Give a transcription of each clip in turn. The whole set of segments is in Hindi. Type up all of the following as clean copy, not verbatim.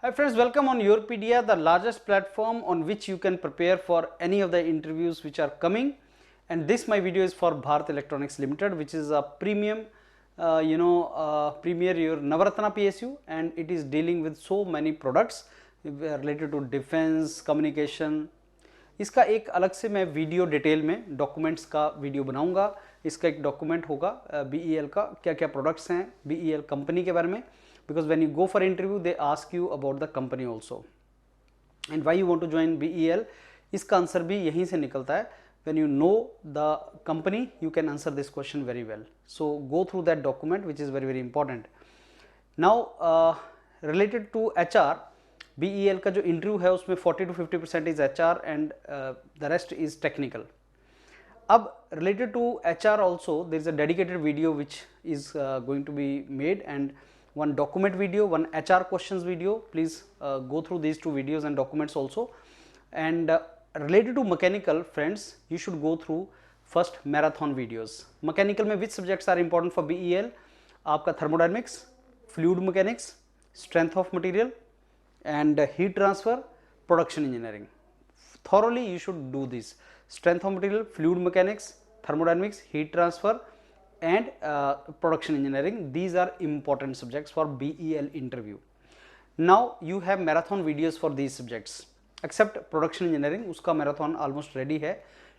Hi friends, welcome on Yourpedia, the largest platform on which you can prepare for any of the interviews which are coming. And this my video is for Bharat Electronics Limited, which is a premium, premier your Navaratna PSU, and it is dealing with so many products related to defense, communication. इसका एक अलग से मैं वीडियो डिटेल में डॉक्यूमेंट्स का वीडियो बनाऊंगा। इसका एक डॉक्यूमेंट होगा BEL का, क्या क्या प्रोडक्ट्स हैं BEL कंपनी के बारे में, because when you go for interview they ask you about the company also and why you want to join BEL. इसका आंसर भी यहीं से निकलता है. When you know the company you can answer this question very well. So go through that document which is very important. Now related to HR, BEL का जो इंटरव्यू है उसमें 40 to 50% is HR and the rest is technical. अब related to HR also there is a dedicated video which is going to be made, and one document video, one HR questions video. Please go through these two videos and documents also. And related to mechanical, friends, you should go through first marathon videos. Mechanical में which subjects are important for BEL? आपका thermodynamics, fluid mechanics, strength of material and heat transfer, production engineering. Thoroughly you should do this: strength of material, fluid mechanics, thermodynamics, heat transfer and production engineering. These are important subjects for BEL interview. Now you have marathon videos for these subjects except production engineering, उसका marathon almost ready है,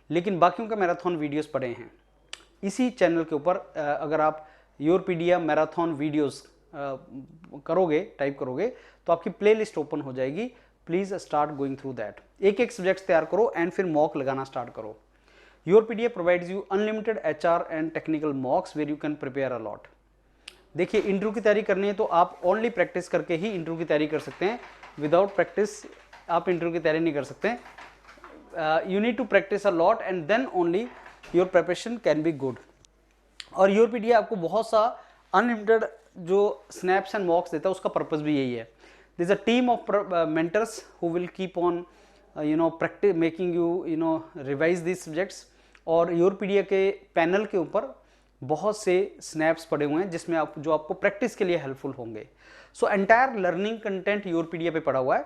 लेकिन बाकियों का marathon videos पड़े हैं इसी चैनल के ऊपर. अगर आप योरपीडिया मैराथन वीडियोस करोगे, टाइप करोगे तो आपकी प्लेलिस्ट ओपन हो जाएगी. Please start going through that. एक एक सब्जेक्ट्स तैयार करो एंड फिर मॉक लगाना स्टार्ट करो. Yourpedia provides you unlimited HR and technical mocks where you can prepare a lot. देखिए, इंटरव्यू की तैयारी करनी है तो आप ओनली प्रैक्टिस करके ही इंटरव्यू की तैयारी कर सकते हैं. विदाउट प्रैक्टिस आप इंटरव्यू की तैयारी नहीं कर सकते. You need to practise a lot and then only your preparation can be good. और Yourpedia आपको बहुत सा अनलिमिटेड जो स्नैप्स एंड मॉक्स देता है, उसका पर्पस भी यही है. This is a team of mentors who will keep on practice making you revise these subjects. और Yourpedia के पैनल के ऊपर बहुत से स्नैप्स पड़े हुए हैं जिसमें जो आपको प्रैक्टिस के लिए हेल्पफुल होंगे. So entire learning content Yourpedia पे पड़ा हुआ है.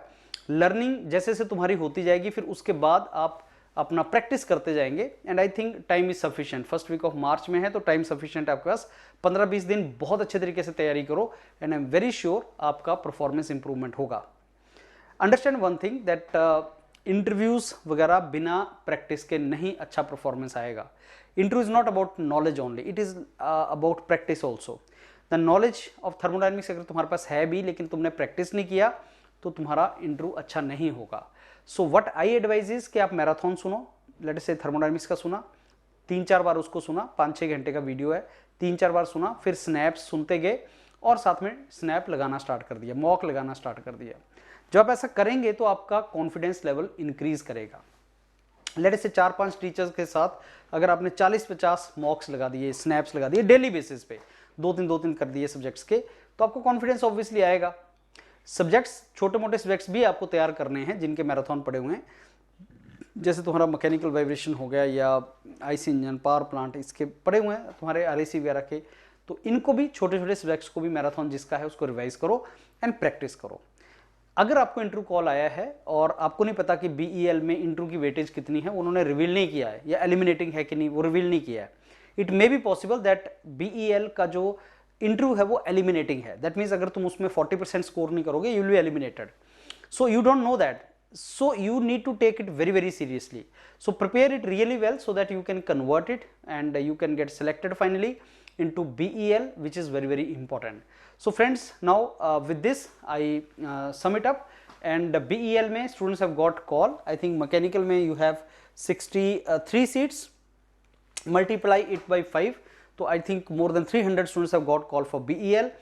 लर्निंग जैसे जैसे तुम्हारी होती जाएगी फिर उसके बाद आप अपना प्रैक्टिस करते जाएंगे. And I think time is sufficient. First week of March में है तो टाइम सफिशिएंट है आपके पास. 15-20 दिन बहुत अच्छे तरीके से तैयारी करो and I am very sure आपका परफॉर्मेंस इंप्रूवमेंट होगा. Understand one thing that interviews वगैरह बिना प्रैक्टिस के नहीं अच्छा परफॉर्मेंस आएगा. Interview is not about knowledge only, it is about practice also. The knowledge of thermodynamics अगर तुम्हारे पास है भी लेकिन तुमने प्रैक्टिस नहीं किया तो तुम्हारा इंटरव्यू अच्छा नहीं होगा. So what I advice is कि आप मैराथन सुनो. लेट से थर्मोडायनेमिक्स का सुना, 3-4 बार उसको सुना, 5-6 घंटे का वीडियो है, 3-4 बार सुना, फिर स्नैप्स सुनते गए और साथ में स्नैप लगाना स्टार्ट कर दिया, मॉक लगाना स्टार्ट कर दिया. जब आप ऐसा करेंगे तो आपका कॉन्फिडेंस लेवल इंक्रीज करेगा. लेट से 4-5 टीचर्स के साथ अगर आपने 40-50 मॉक्स लगा दिए, स्नैप्स लगा दिए डेली बेसिस पे, 2-3 कर दिए सब्जेक्ट्स के, तो आपको कॉन्फिडेंस ऑब्वियसली आएगा. सब्जेक्ट्स, छोटे मोटे सब्जेक्ट्स भी आपको तैयार करने हैं जिनके मैराथन पड़े हुए हैं. जैसे तुम्हारा मैकेनिकल वाइब्रेशन हो गया या आईसी इंजन, पावर प्लांट, इसके पड़े हुए हैं तुम्हारे RAC वगैरह के, तो इनको भी छोटे छोटे सब्जेक्ट्स को भी मैराथन जिसका है उसको रिवाइज करो एंड प्रैक्टिस करो. अगर आपको इंटरव्यू कॉल आया है और आपको नहीं पता कि BEL में इंटरव्यू की वेटेज कितनी है, उन्होंने रिवील नहीं किया है, या एलिमिनेटिंग है कि नहीं वो रिवील नहीं किया है, it may be possible that BEL का जो इंटरव्यू है वो एलिमिनेटिंग है. दैट मीन्स अगर तुम उसमें 40% स्कोर नहीं करोगे you will be eliminated. So you don't know that, so you need to take it very seriously. So prepare it really well so that you can convert it and you can get selected finally into BEL, which is very important. So friends, now with this I sum it up. And BEL में students have got call. I think mechanical में you have 63 seats, multiply it by 5, so I think more than 300 students have got call for BEL.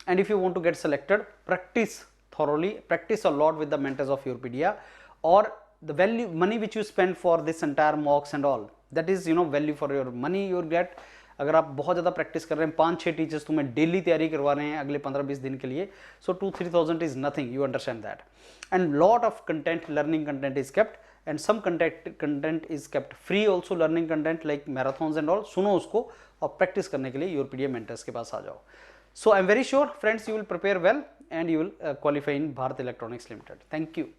And if you want to get selected, practice thoroughly, practice a lot with the mentors of Yourpedia, or the value money which you spend for this entire mocks and all, that is value for your money you get. अगर आप बहुत ज़्यादा प्रैक्टिस कर रहे हैं, 5-6 टीचर्स तुम्हें डेली तैयारी करवा रहे हैं अगले 15-20 दिन के लिए, so 2-3,000 is nothing, you understand that. And lot of content, learning content is kept, and some content is kept free also, learning content like marathons and all. सुनो उसको और प्रैक्टिस करने के लिए Yourpedia मेंटर्स के पास आ जाओ. So I am very sure friends you will prepare well and you will qualify in Bharat Electronics Limited. Thank you.